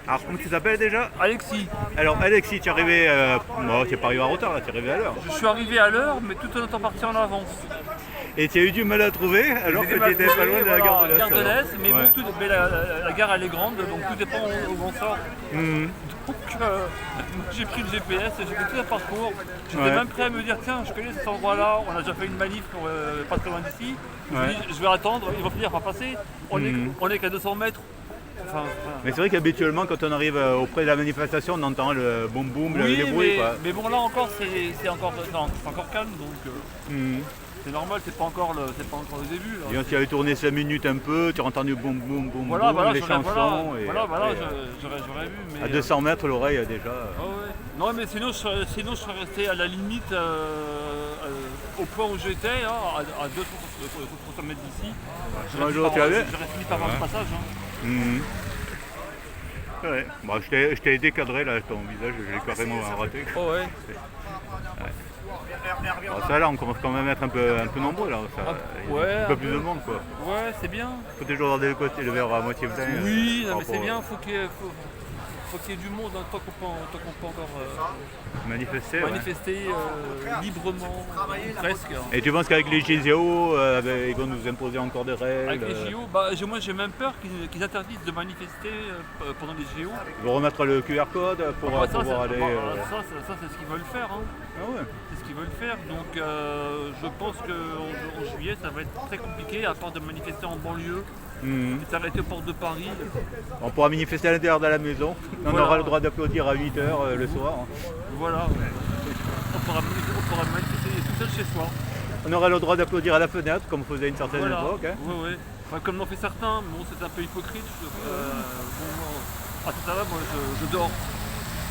Alors, comment tu t'appelles déjà? Alexis, Alors, Alexis, tu es arrivé. Bon, tu n'es pas arrivé en retard, là, tu es arrivé à l'heure. je suis arrivé à l'heure, mais tout en étant parti en avance. Et tu as eu du mal à trouver alors que J'ai tu mal étais pas trouvé, loin de la gare de l'Est. Gare de alors. l'Est, mais Ouais. bon, la gare elle est grande, donc tout dépend où on sort. Mhm. Donc j'ai pris le GPS, j'ai fait tout un parcours. J'étais Ouais. même prêt à me dire tiens, je connais cet endroit-là, on a déjà fait une manif pour, pas très loin d'ici. Je me Ouais. dis, je vais attendre, il va finir par passer. Mhm. On est qu'à 200 mètres. Enfin, Mais c'est vrai qu'habituellement, quand on arrive auprès de la manifestation, on entend le boum boum, oui, les bruits. Quoi. mais bon là encore c'est encore, non, c'est encore calme, donc Mhm. c'est normal, c'est pas encore le début. Là. Et on s'y avait tourné 5 minutes un peu, tu as entendu boum boum boum Voilà, boum, les j'aurais- chansons. Et voilà, après, j'aurais vu. Mais, à 200 mètres, l'oreille déjà. ah ouais. Non, mais sinon je serais resté à la limite au point où j'étais, hein, à 200 mètres d'ici. Bonjour, tu avais J'aurais fini par voir le passage. Hein. Mhm. Ouais. Bon, je t'ai décadré là, ton visage, je l'ai carrément raté. Oh ouais. Bon, ça là, on commence quand même à être un peu nombreux là. Ça, il y a ouais, un peu un plus peu. de monde quoi. Ouais, c'est bien. Faut toujours regarder le côté, le verre à moitié plein. Oui, par non, mais c'est rapport bien, faut qu'il y ait du monde hein, tant qu'on peut encore à manifester. Ouais. manifester librement, presque. Hein. Et tu penses qu'avec les GZO, ils vont nous imposer encore des règles Avec les JO, bah, moi j'ai même peur qu'ils interdisent de manifester pendant les JO. Ils vont remettre le QR code pour Bah, ça, pouvoir aller. ça, c'est ce qu'ils veulent faire. Hein. Ah ouais. C'est ce qu'ils veulent faire. Donc je pense qu'en juillet ça va être très compliqué à part de manifester en banlieue. Mhm. Et s'arrêter aux portes de Paris. On pourra manifester à l'intérieur de la maison. On Voilà. aura le droit d'applaudir à 8h le soir. Voilà. On pourra manifester tout seul chez soi. On aura le droit d'applaudir à la fenêtre comme faisait une certaine Voilà. époque. Hein. Ouais, ouais. Enfin, comme l'ont fait certains, mais bon, c'est un peu hypocrite. À tout à l'heure, moi je dors.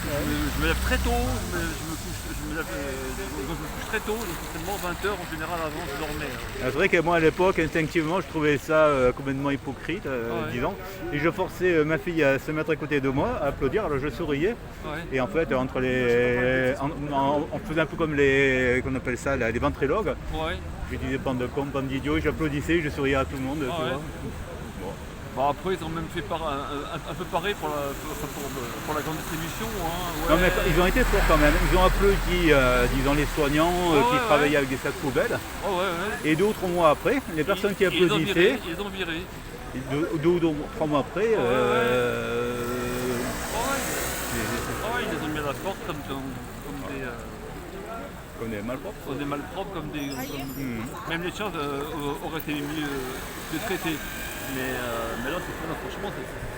Je me lève très tôt, je me couche très tôt, donc certainement 20h en général avant je dormais. C'est vrai que moi à l'époque, instinctivement, je trouvais ça complètement hypocrite, Ouais. disons. Et je forçais ma fille à se mettre à côté de moi, à applaudir, alors je souriais. Ouais. Et en fait, on faisait un peu comme qu'on appelle ça, les ventriloques. Ouais. Je disais bande de cons, bande d'idiots, et j'applaudissais, je souriais à tout le monde. Tu Ouais. vois. Bon, après ils ont même fait un peu pareil pour la grande distribution. Hein. Non Ouais. mais ils ont été forts quand même. Ils ont applaudi, disons, les soignants qui ouais. travaillaient avec des sacs poubelles. Oh, ouais. Et 2 ou 3 mois après, les personnes qui Ils les ont applaudissaient, virés, ils les ont virés. 2 ou 3 mois après, Oh, ouais, ils les ont mis à la porte comme comme des malpropres. des malpropres, même les chiens auraient été mis de traiter. Mais là, franchement,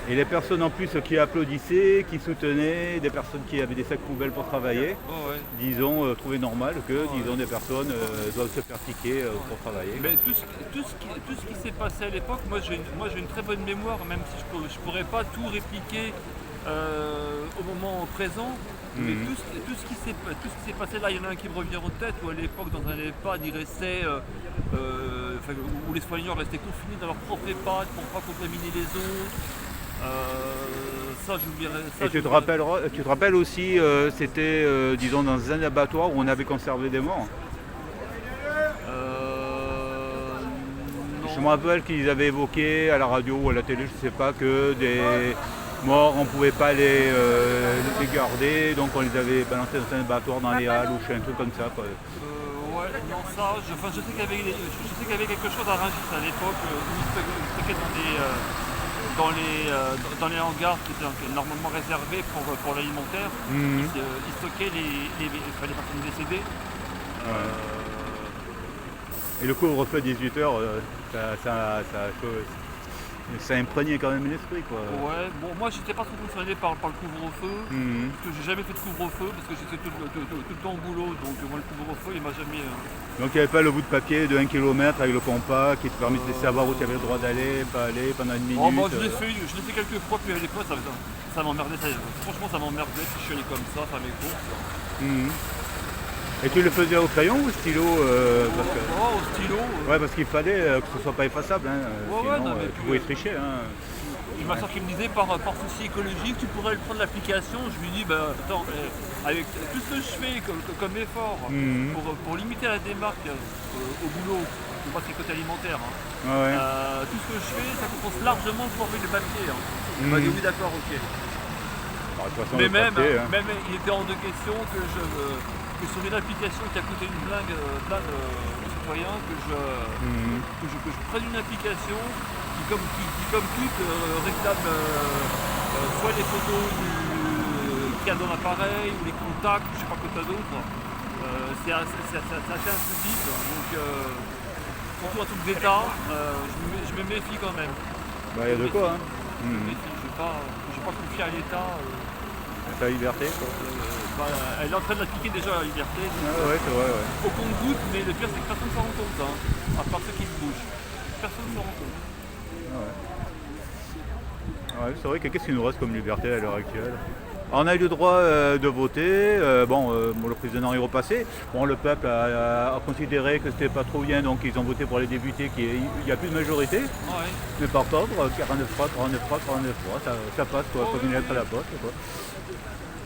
Et les personnes en plus qui applaudissaient, qui soutenaient, des personnes qui avaient des sacs poubelles pour travailler, oh, ouais. disons, trouvaient normal que, disons, des personnes doivent se faire piquer pour travailler. Mais tout ce qui s'est passé à l'époque, moi j'ai une très bonne mémoire, même si je pourrais pas tout répliquer au moment présent. Mais Mhm. tout ce qui s'est passé là, il y en a un qui me revient en tête, où à l'époque dans un EHPAD, ils restaient, où les soignants restaient confinés dans leur propre EHPAD pour pas contaminer les autres. Ça j'oublierai. Et tu te rappelles aussi, c'était, disons, dans un abattoir où on avait conservé des morts. Je me rappelle qu'ils avaient évoqué à la radio ou à la télé, je ne sais pas, que des morts, on ne pouvait pas les garder, donc on les avait balancés dans un abattoir dans les halles ou chez un truc comme ça. Quoi. Ouais, non, ça, je sais qu'il y avait quelque chose à Rungis à l'époque où ils stockaient dans les hangars qui étaient normalement réservés pour l'alimentaire. Mhm. Ils stockaient les personnes décédées. Et le couvre-feu 18h, ça imprégnait quand même l'esprit. Quoi. Ouais, bon, moi j'étais pas trop concerné par le couvre-feu, Mhm. parce que j'ai jamais fait de couvre-feu, parce que j'étais tout le temps au boulot, donc moi le couvre-feu il m'a jamais. Donc il n'y avait pas le bout de papier de 1 km avec le compas qui te permettait de savoir où tu avais le droit d'aller, pas aller pendant une minute. Oh, bah, je l'ai fait quelques fois, puis à l'époque ça m'emmerdait, franchement ça m'emmerdait si je suis allé comme ça, faire mes courses. Mhm. Et tu le faisais au crayon ou au stylo parce que... Au stylo. Ouais, parce qu'il fallait que ce soit pas effaçable, hein, Ouais, sinon non, mais tu puis, pouvais tricher. Hein. Il m'a sorti qui me disait par souci écologique, tu pourrais prendre l'application. Je lui dis, bah attends, avec tout ce que je fais comme effort Mhm. pour limiter la démarque au boulot, moi c'est côté alimentaire, hein. Ouais. Tout ce que je fais, ça compense largement pour enlever le papier. Hein. Il m'a dit Mhm. oui d'accord, ok. Par de toute façon, Mais le papier, hein. même il était hors de question que sur une application qui a coûté une blinde aux citoyens, que je prenne une application qui comme toute, réclame soit les photos qu'il y a dans l'appareil, ou les contacts, ou je sais pas quoi t'as d'autre. C'est assez intrusif, donc surtout un truc d'État, je me méfie quand même. Bah, il y a de quoi, hein. Je me méfie, je vais pas confier à l'État. Ta liberté, quoi. Elle est en train d'appliquer déjà la liberté. Ah ouais, c'est vrai, ouais. Au compte-goutte, mais le pire c'est que personne ne s'en rend compte, hein, à part ceux qui se bougent. Personne ne s'en rend compte. Ouais, c'est vrai que qu'est-ce qu'il nous reste comme liberté à l'heure actuelle? On a eu le droit de voter, bon, le président est repassé. Bon, le peuple a considéré que c'était pas trop bien, donc ils ont voté pour les députés, il n'y a plus de majorité. Ouais. Mais par contre, 49-3, 39-3, 39-3, ça passe quoi, comme une lettre à la poste, quoi.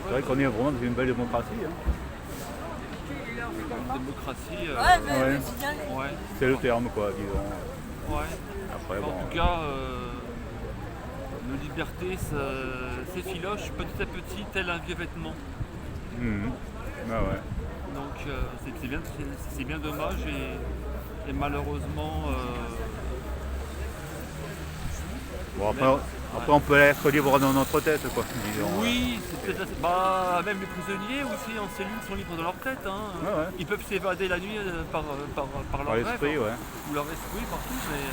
C'est vrai qu'on est vraiment dans une belle démocratie, hein. Une démocratie. Ouais. C'est le terme, quoi, disons. Ouais. Après, En bon. tout cas, nos libertés s'effilochent petit à petit, tel un vieux vêtement. Ah ouais. Donc c'est bien dommage et malheureusement. Bon, après on peut être libre dans notre tête, quoi, disons. Oui, c'est peut-être même les prisonniers aussi en cellule sont libres de leur tête. Hein. Ouais. Ils peuvent s'évader la nuit par leur rêve, l'esprit, ouais. ou leur esprit partout, mais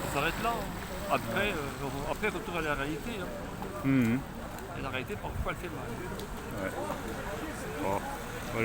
ça s'arrête là. Hein. Après, retour à la réalité. Hein. Et la réalité, parfois, elle fait mal. Ouais. Bon.